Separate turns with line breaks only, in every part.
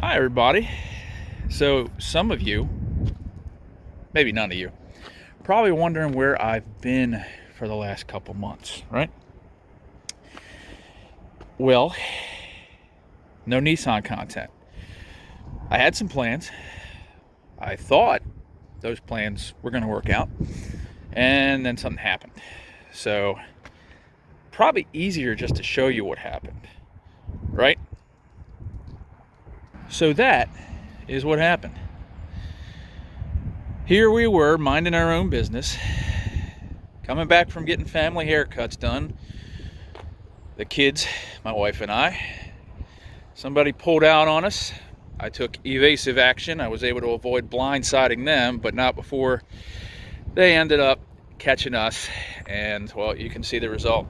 Hi, everybody. So, some of you, maybe none of you, probably wondering where I've been for the last couple months, right? Well, no Nissan content. I had some plans. I thought those plans were going to work out, and then something happened. So, probably easier just to show you what happened, right? So, that is what happened. Here we were, minding our own business, coming back from getting family haircuts done. The kids, my wife and I. Somebody pulled out on us. I took evasive action. I was able to avoid blindsiding them, but not before they ended up catching us. And, well, you can see the result.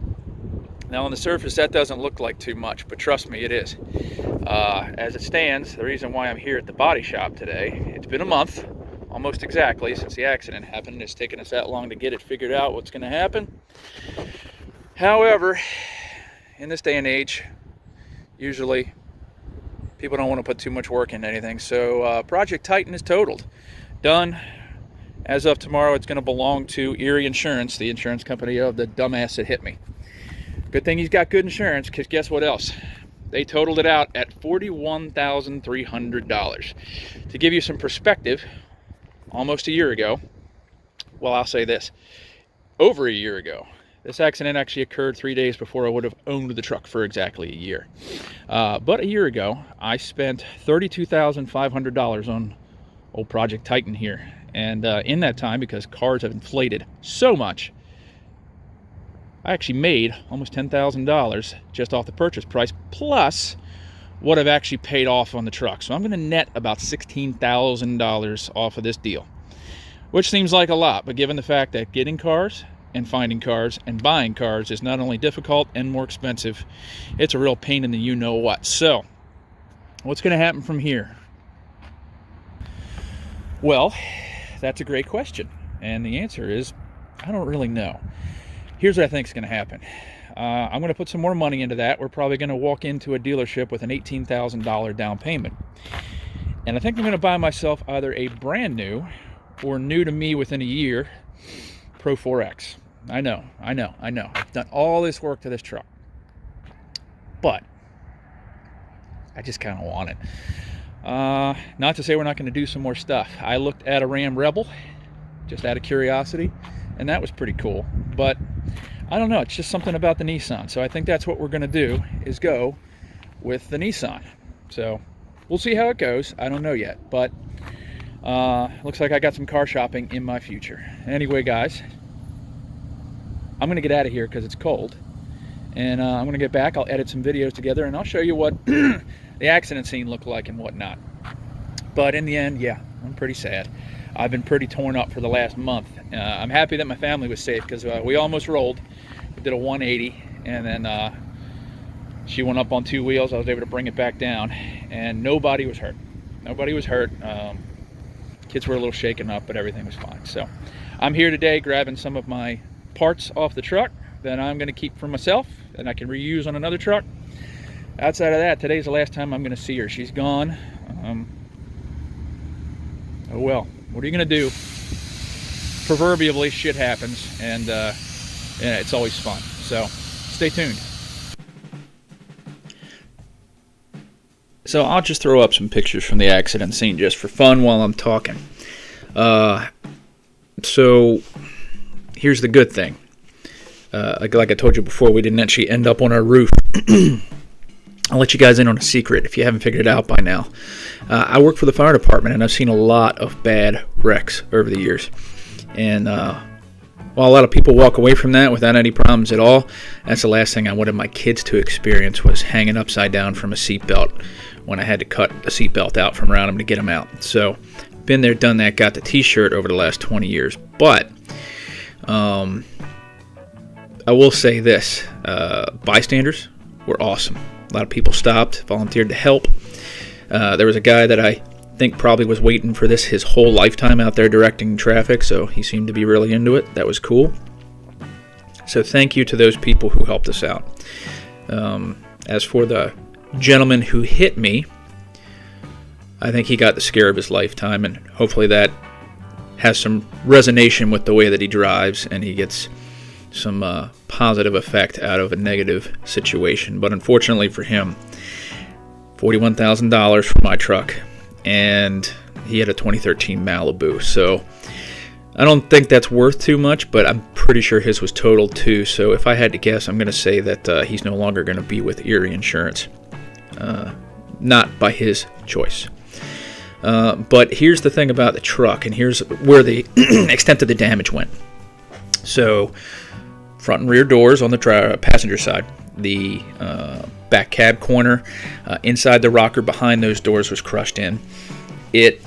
Now, on the surface, that doesn't look like too much, but trust me, it is. As it stands, the reason why I'm here at the body shop today, it's been a month, almost exactly, since the accident happened. It's taken us that long to get it figured out what's going to happen. However, in this day and age, usually people don't want to put too much work into anything. So Project Titan is totaled. Done. As of tomorrow, it's going to belong to Erie Insurance, the insurance company of the dumbass that hit me. Good thing he's got good insurance, because guess what else? They totaled it out at $41,300. To give you some perspective, almost a year ago, well, I'll say this, over a year ago, this accident actually occurred 3 days before I would have owned the truck for exactly a year. But a year ago, I spent $32,500 on old Project Titan here. And in that time, because cars have inflated so much, I actually made almost $10,000 just off the purchase price, plus what I've actually paid off on the truck. So I'm going to net about $16,000 off of this deal, which seems like a lot, but given the fact that getting cars and finding cars and buying cars is not only difficult and more expensive, it's a real pain in the you-know-what. So, what's going to happen from here? Well, that's a great question, and the answer is, I don't really know. Here's what I think is going to happen. I'm going to put some more money into that. We're probably going to walk into a dealership with an $18,000 down payment. And I think I'm going to buy myself either a brand new or new to me within a year Pro 4X. I know. I've done all this work to this truck. But I just kind of want it. Not to say we're not going to do some more stuff. I looked at a Ram Rebel, just out of curiosity, and that was pretty cool. But I don't know, it's just something about the Nissan. So I think that's what we're going to do, is go with the Nissan. So we'll see how it goes. I don't know yet, but looks like I got some car shopping in my future. Anyway, guys, I'm going to get out of here because it's cold. And I'm going to get back. I'll edit some videos together, and I'll show you what the accident scene looked like and whatnot. But in the end, yeah, I'm pretty sad. I've been pretty torn up for the last month. I'm happy that my family was safe, because we almost rolled. We did a 180, and then she went up on two wheels. I was able to bring it back down, and nobody was hurt. Kids were a little shaken up, but everything was fine. So I'm here today grabbing some of my parts off the truck that I'm going to keep for myself and I can reuse on another truck. Outside of that, today's the last time I'm going to see her. She's gone. Oh well, what are you going to do? Proverbially, shit happens, and it's always fun. So stay tuned. So I'll just throw up some pictures from the accident scene just for fun while I'm talking. So here's the good thing. Like I told you before, we didn't actually end up on our roof. I'll let you guys in on a secret if you haven't figured it out by now. I work for the fire department, and I've seen a lot of bad wrecks over the years. And while a lot of people walk away from that without any problems at all, that's the last thing I wanted my kids to experience, was hanging upside down from a seatbelt when I had to cut the seatbelt out from around them to get them out. So, been there, done that, got the t-shirt over the last 20 years. But I will say this, bystanders were awesome. A lot of people stopped, volunteered to help. There was a guy that I think probably was waiting for this his whole lifetime out there directing traffic, so he seemed to be really into it. That was cool. So thank you to those people who helped us out. As for the gentleman who hit me, I think he got the scare of his lifetime, and hopefully that has some resonation with the way that he drives, and he gets some positive effect out of a negative situation. But unfortunately for him, $41,000 for my truck, and he had a 2013 Malibu. So I don't think that's worth too much, but I'm pretty sure his was totaled too. So if I had to guess, I'm going to say that he's no longer going to be with Erie Insurance. Not by his choice. But here's the thing about the truck, and here's where the extent of the damage went. So front and rear doors on the passenger side, the back cab corner, inside the rocker behind those doors was crushed in. It,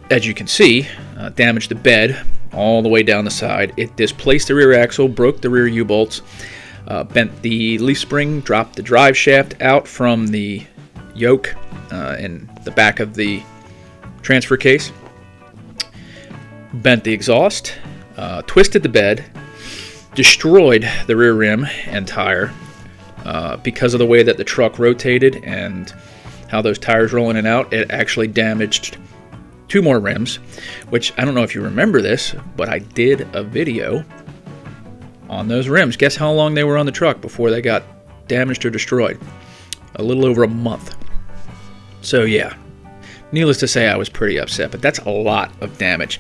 as you can see, damaged the bed all the way down the side. It displaced the rear axle, broke the rear U-bolts, bent the leaf spring, dropped the drive shaft out from the yoke in the back of the transfer case, bent the exhaust, twisted the bed, destroyed the rear rim and tire because of the way that the truck rotated and how those tires roll in and out. It actually damaged 2 more rims, which I don't know if you remember this, but I did a video on those rims. Guess how long they were on the truck before they got damaged or destroyed? A little over a month. So yeah, needless to say, I was pretty upset, but that's a lot of damage.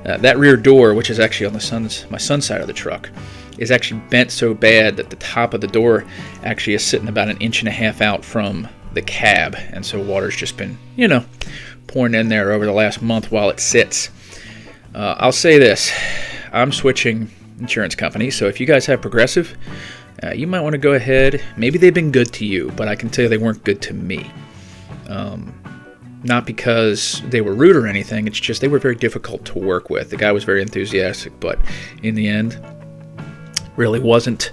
That rear door, which is actually on my son's side of the truck, is actually bent so bad that the top of the door actually is sitting about 1.5 inches out from the cab, and so water's just been, pouring in there over the last month while it sits. I'll say this, I'm switching insurance companies, so if you guys have Progressive, you might want to go ahead. Maybe they've been good to you, but I can tell you they weren't good to me. Not because they were rude or anything, it's just they were very difficult to work with. The guy was very enthusiastic, but in the end, really wasn't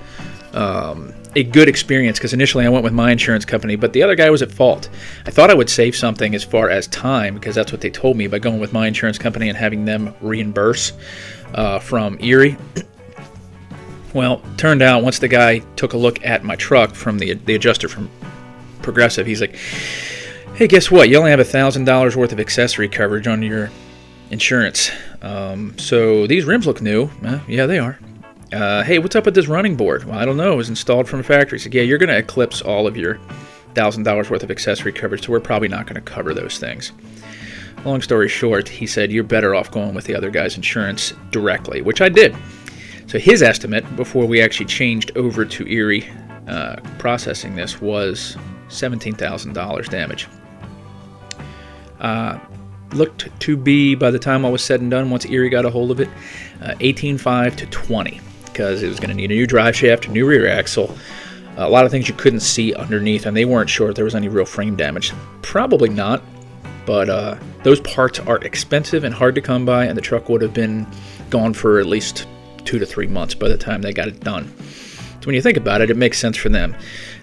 a good experience, because initially I went with my insurance company, but the other guy was at fault. I thought I would save something as far as time, because that's what they told me, by going with my insurance company and having them reimburse from Erie. Well, turned out once the guy took a look at my truck from the adjuster from Progressive, he's like, hey, guess what? You only have $1,000 worth of accessory coverage on your insurance. So these rims look new. Yeah, they are. Hey, what's up with this running board? Well, I don't know. It was installed from a factory. So yeah, you're going to eclipse all of your $1,000 worth of accessory coverage, so we're probably not going to cover those things. Long story short, he said, you're better off going with the other guy's insurance directly, which I did. So his estimate, before we actually changed over to Erie processing this, was $17,000 damage. Looked to be, by the time all was said and done, once Erie got a hold of it, $18,500 to $20,000, because it was going to need a new drive shaft, a new rear axle, a lot of things you couldn't see underneath, and they weren't sure if there was any real frame damage. Probably not, but those parts are expensive and hard to come by, and the truck would have been gone for at least 2 to 3 months by the time they got it done. So when you think about it, it makes sense for them.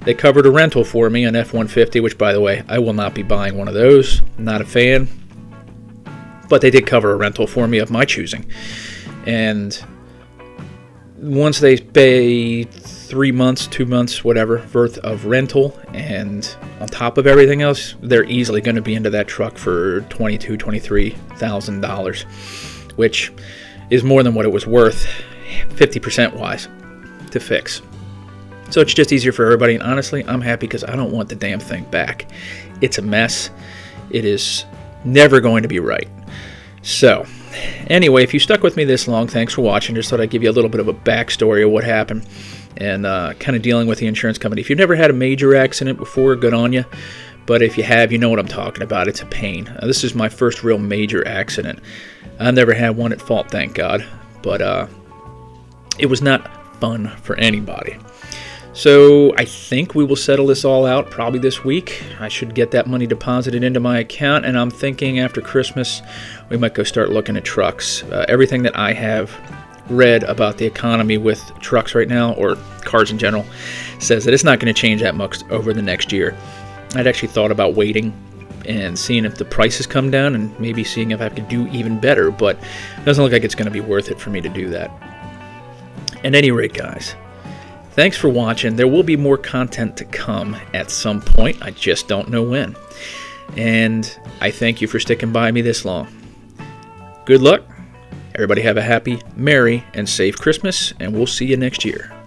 They covered a rental for me, an F-150, which, by the way, I will not be buying one of those. Not a fan. But they did cover a rental for me of my choosing. And once they pay 3 months, 2 months, whatever, worth of rental, and on top of everything else, they're easily going to be into that truck for $22,000, $23,000, which is more than what it was worth, 50% wise, to fix. So it's just easier for everybody, and honestly, I'm happy because I don't want the damn thing back. It's a mess. It is never going to be right. So, anyway, if you stuck with me this long, thanks for watching. Just thought I'd give you a little bit of a backstory of what happened and kind of dealing with the insurance company. If you've never had a major accident before, good on you. But if you have, you know what I'm talking about. It's a pain. This is my first real major accident. I've never had one at fault, thank God. But it was not fun for anybody. So I think we will settle this all out probably this week. I should get that money deposited into my account, and I'm thinking after Christmas we might go start looking at trucks. Everything that I have read about the economy with trucks right now, or cars in general, says that it's not going to change that much over the next year. I'd actually thought about waiting and seeing if the prices come down and maybe seeing if I could do even better, but it doesn't look like it's going to be worth it for me to do that. At any rate, guys, thanks for watching. There will be more content to come at some point. I just don't know when. and I thank you for sticking by me this long. Good luck. Everybody have a happy, merry, and safe Christmas, and we'll see you next year.